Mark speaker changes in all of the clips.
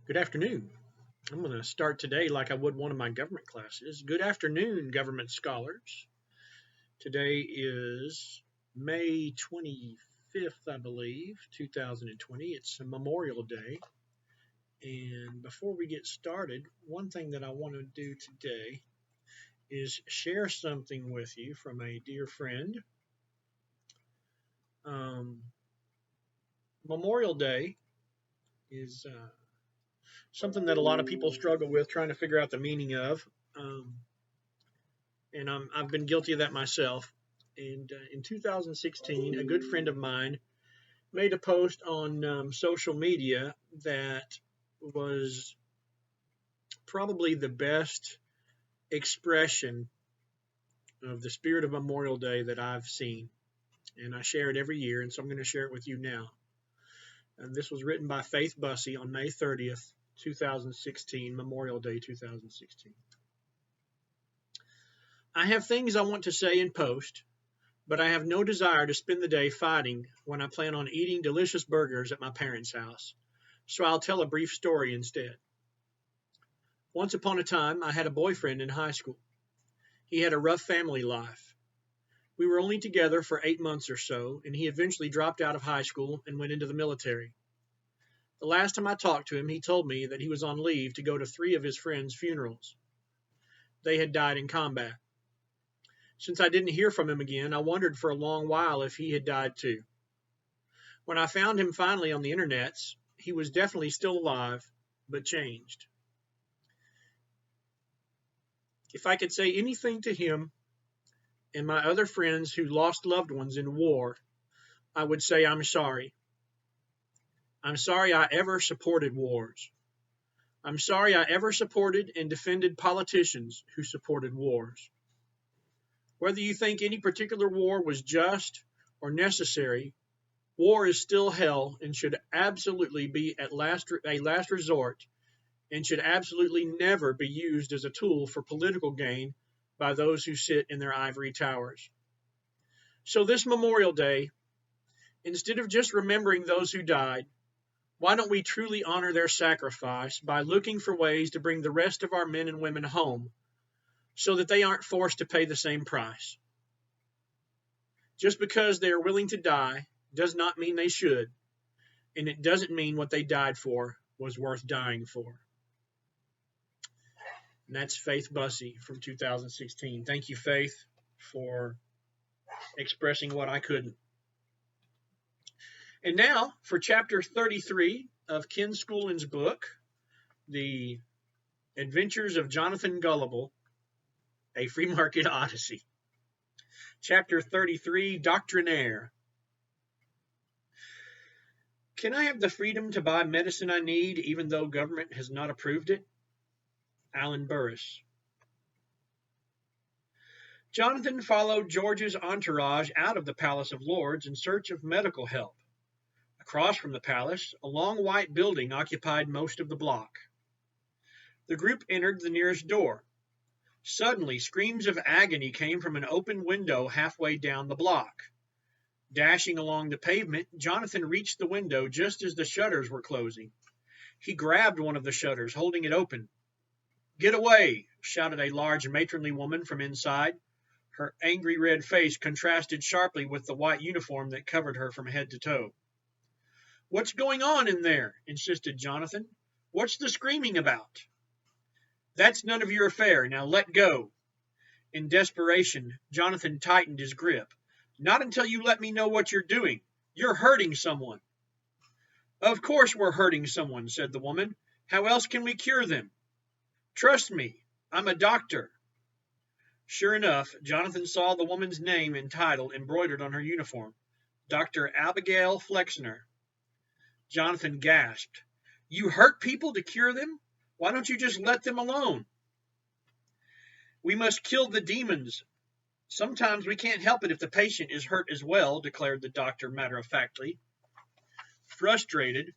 Speaker 1: Good afternoon. I'm going to start today like I would one of my government classes. Good afternoon, government scholars. Today is May 25th, I believe, 2020. It's a Memorial Day. And before we get started, one thing that I want to do today is share something with you from a dear friend. Memorial Day is something that a lot of people struggle with trying to figure out the meaning of. Um, and I've been guilty of that myself. And in 2016, a good friend of mine made a post on social media that was probably the best expression of the spirit of Memorial Day that I've seen. And I share it every year, and so I'm going to share it with you now. And this was written by Faith Bussey on May 30th, 2016, Memorial Day 2016. I have things I want to say in post, but I have no desire to spend the day fighting when I plan on eating delicious burgers at my parents' house, so I'll tell a brief story instead. Once upon a time, I had a boyfriend in high school. He had a rough family life. We were only together for 8 months or so, and he eventually dropped out of high school and went into the military. The last time I talked to him, he told me that he was on leave to go to 3 of his friends' funerals. They had died in combat. Since I didn't hear from him again, I wondered for a long while if he had died too. When I found him finally on the internets, he was definitely still alive, but changed. If I could say anything to him and my other friends who lost loved ones in war, I would say I'm sorry. I'm sorry I ever supported wars. I'm sorry I ever supported and defended politicians who supported wars. Whether you think any particular war was just or necessary, war is still hell and should absolutely be a last resort and should absolutely never be used as a tool for political gain by those who sit in their ivory towers. So this Memorial Day, instead of just remembering those who died, why don't we truly honor their sacrifice by looking for ways to bring the rest of our men and women home so that they aren't forced to pay the same price? Just because they are willing to die does not mean they should, and it doesn't mean what they died for was worth dying for. And that's Faith Bussey from 2016. Thank you, Faith, for expressing what I couldn't. And now for chapter 33 of Ken Schoolin's book, The Adventures of Jonathan Gullible, A Free Market Odyssey. Chapter 33, Doctrinaire. Can I have the freedom to buy medicine I need even though government has not approved it? Alan Burris. Jonathan followed George's entourage out of the Palace of Lords in search of medical help. Across from the palace, a long white building occupied most of the block. The group entered the nearest door. Suddenly, screams of agony came from an open window halfway down the block. Dashing along the pavement, Jonathan reached the window just as the shutters were closing. He grabbed one of the shutters, holding it open. "Get away!" shouted a large matronly woman from inside. Her angry red face contrasted sharply with the white uniform that covered her from head to toe. "What's going on in there?" insisted Jonathan. "What's the screaming about?" "That's none of your affair. Now let go." In desperation, Jonathan tightened his grip. "Not until you let me know what you're doing. You're hurting someone." "Of course we're hurting someone," said the woman. "How else can we cure them?" "Trust me. I'm a doctor." Sure enough, Jonathan saw the woman's name and title embroidered on her uniform. Dr. Abigail Flexner. Jonathan gasped. "You hurt people to cure them? Why don't you just let them alone?" "We must kill the demons. Sometimes we can't help it if the patient is hurt as well," declared the doctor matter-of-factly. Frustrated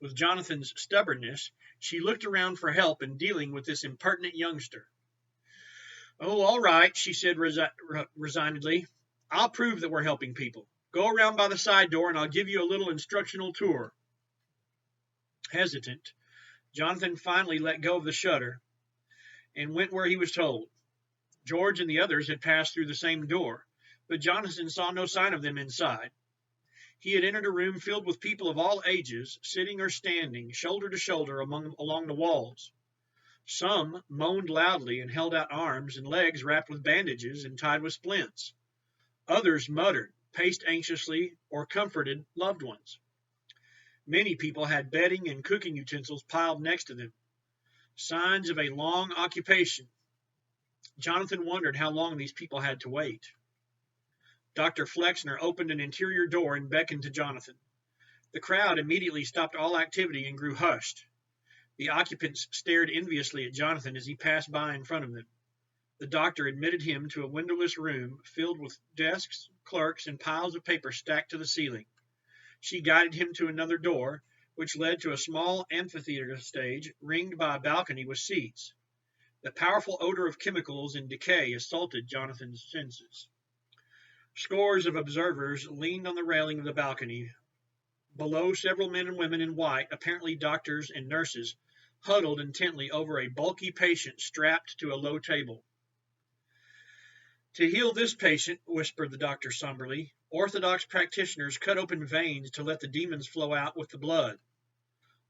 Speaker 1: with Jonathan's stubbornness, she looked around for help in dealing with this impertinent youngster. "Oh, all right," she said resignedly. "I'll prove that we're helping people. Go around by the side door and I'll give you a little instructional tour." Hesitant, Jonathan finally let go of the shutter and went where he was told. George and the others had passed through the same door, but Jonathan saw no sign of them inside. He had entered a room filled with people of all ages, sitting or standing, shoulder to shoulder along the walls. Some moaned loudly and held out arms and legs wrapped with bandages and tied with splints. Others muttered, paced anxiously, or comforted loved ones. Many people had bedding and cooking utensils piled next to them, signs of a long occupation. Jonathan wondered how long these people had to wait. Dr. Flexner opened an interior door and beckoned to Jonathan. The crowd immediately stopped all activity and grew hushed. The occupants stared enviously at Jonathan as he passed by in front of them. The doctor admitted him to a windowless room filled with desks, clerks, and piles of paper stacked to the ceiling. She guided him to another door, which led to a small amphitheater stage ringed by a balcony with seats. The powerful odor of chemicals and decay assaulted Jonathan's senses. Scores of observers leaned on the railing of the balcony. Below, several men and women in white, apparently doctors and nurses, huddled intently over a bulky patient strapped to a low table. "To heal this patient," whispered the doctor somberly, "Orthodox practitioners cut open veins to let the demons flow out with the blood.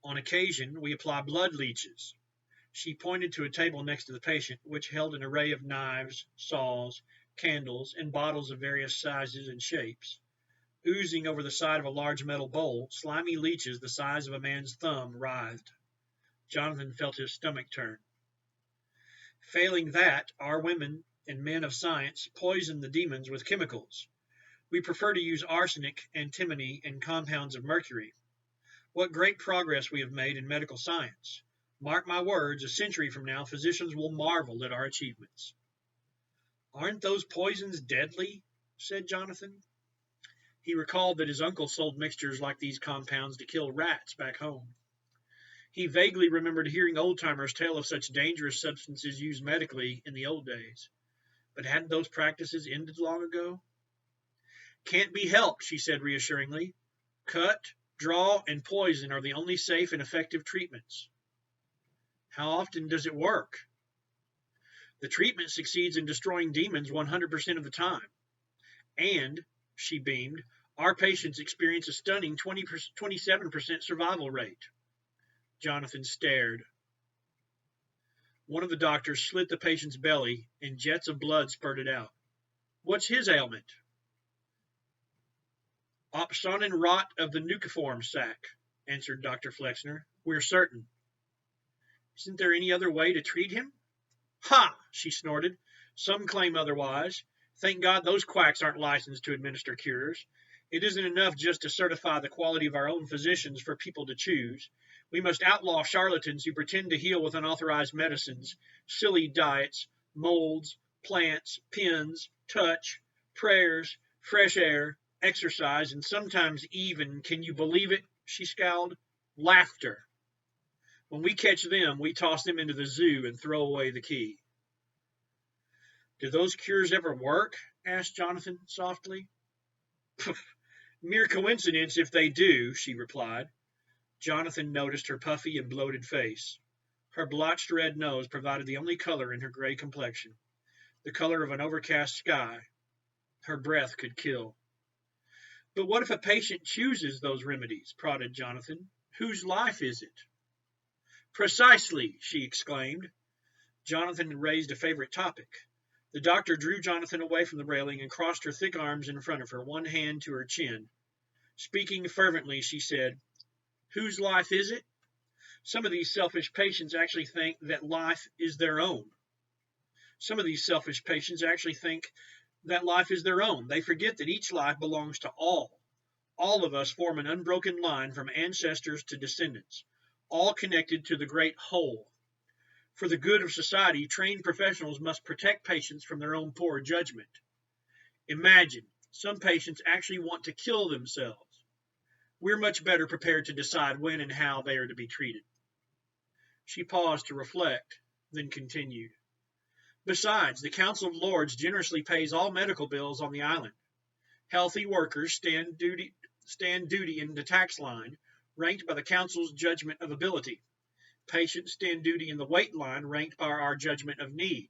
Speaker 1: On occasion, we apply blood leeches." She pointed to a table next to the patient, which held an array of knives, saws, candles, and bottles of various sizes and shapes. Oozing over the side of a large metal bowl, slimy leeches the size of a man's thumb writhed. Jonathan felt his stomach turn. "Failing that, our women and men of science poison the demons with chemicals. We prefer to use arsenic, antimony, and compounds of mercury. What great progress we have made in medical science. Mark my words, a century from now, physicians will marvel at our achievements." "Aren't those poisons deadly?" said Jonathan. He recalled that his uncle sold mixtures like these compounds to kill rats back home. He vaguely remembered hearing old-timers tell of such dangerous substances used medically in the old days. But hadn't those practices ended long ago? "Can't be helped," she said reassuringly. "Cut, draw, and poison are the only safe and effective treatments." "How often does it work?" "The treatment succeeds in destroying demons 100% of the time. And," she beamed, "our patients experience a stunning 27% survival rate." Jonathan stared. One of the doctors slit the patient's belly, and jets of blood spurted out. "What's his ailment?" "Opsonin rot of the nuciform sac," answered Dr. Flexner. "We're certain." "Isn't there any other way to treat him?" "Ha!" she snorted. "Some claim otherwise. Thank God those quacks aren't licensed to administer cures. It isn't enough just to certify the quality of our own physicians for people to choose. We must outlaw charlatans who pretend to heal with unauthorized medicines, silly diets, molds, plants, pins, touch, prayers, fresh air, exercise, and sometimes even, can you believe it, she scowled, laughter. When we catch them, we toss them into the zoo and throw away the key." "Do those cures ever work?" asked Jonathan softly. "Mere coincidence if they do," she replied. Jonathan noticed her puffy and bloated face. Her blotched red nose provided the only color in her gray complexion, the color of an overcast sky. Her breath could kill. "But what if a patient chooses those remedies?" prodded Jonathan. "Whose life is it?" "Precisely," she exclaimed. Jonathan raised a favorite topic. The doctor drew Jonathan away from the railing and crossed her thick arms in front of her, one hand to her chin. Speaking fervently, she said, "Whose life is it? Some of these selfish patients actually think that life is their own. They forget that each life belongs to all. All of us form an unbroken line from ancestors to descendants, all connected to the great whole. For the good of society, trained professionals must protect patients from their own poor judgment. Imagine, some patients actually want to kill themselves. We're much better prepared to decide when and how they are to be treated." She paused to reflect, then continued. "Besides, the Council of Lords generously pays all medical bills on the island. Healthy workers stand duty in the tax line, ranked by the Council's judgment of ability. Patients stand duty in the wait line ranked by our judgment of need.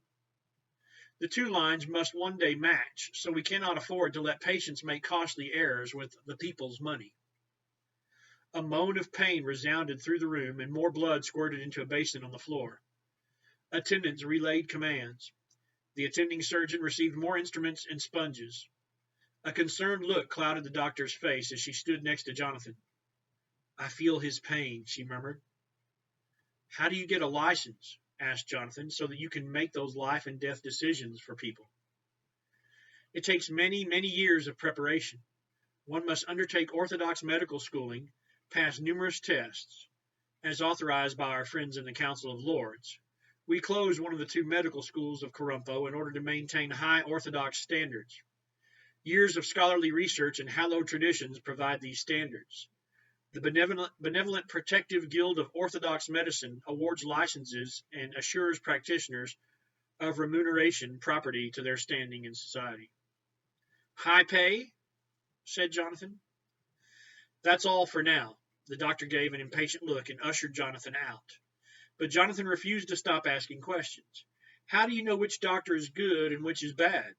Speaker 1: The two lines must one day match, so we cannot afford to let patients make costly errors with the people's money. A moan of pain resounded through the room, and more blood squirted into a basin on the floor. Attendants relayed commands. The attending surgeon received more instruments and sponges. A concerned look clouded the doctor's face as she stood next to Jonathan. "I feel his pain," she murmured. "How do you get a license?" asked Jonathan, "so that you can make those life and death decisions for people?" "It takes many, many years of preparation. One must undertake orthodox medical schooling, pass numerous tests, as authorized by our friends in the Council of Lords. We closed one of the two medical schools of Corumpo in order to maintain high orthodox standards. Years of scholarly research and hallowed traditions provide these standards. The Benevolent Protective Guild of Orthodox Medicine awards licenses and assures practitioners of remuneration property to their standing in society." "High pay?" said Jonathan. "That's all for now." The doctor gave an impatient look and ushered Jonathan out. But Jonathan refused to stop asking questions. "How do you know which doctor is good and which is bad?"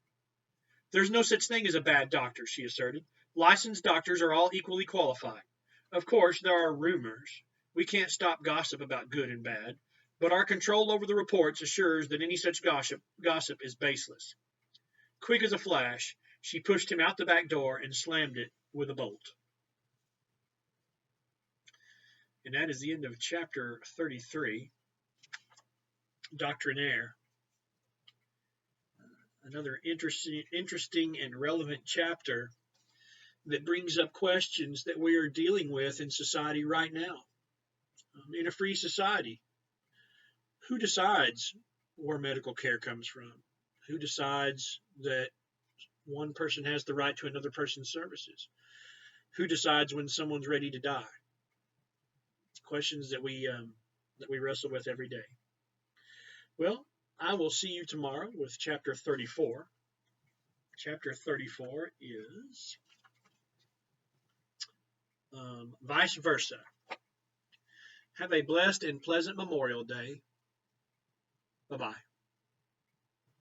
Speaker 1: "There's no such thing as a bad doctor," she asserted. "Licensed doctors are all equally qualified. Of course, there are rumors. We can't stop gossip about good and bad, but our control over the reports assures that any such gossip is baseless." Quick as a flash, she pushed him out the back door and slammed it with a bolt. And that is the end of chapter 33, Doctrinaire. Another interesting and relevant chapter that brings up questions that we are dealing with in society right now. In a free society, who decides where medical care comes from? Who decides that one person has the right to another person's services? Who decides when someone's ready to die? Questions that we wrestle with every day. Well, I will see you tomorrow with chapter 34. Chapter 34 is vice versa. Have a blessed and pleasant Memorial Day. Bye-bye.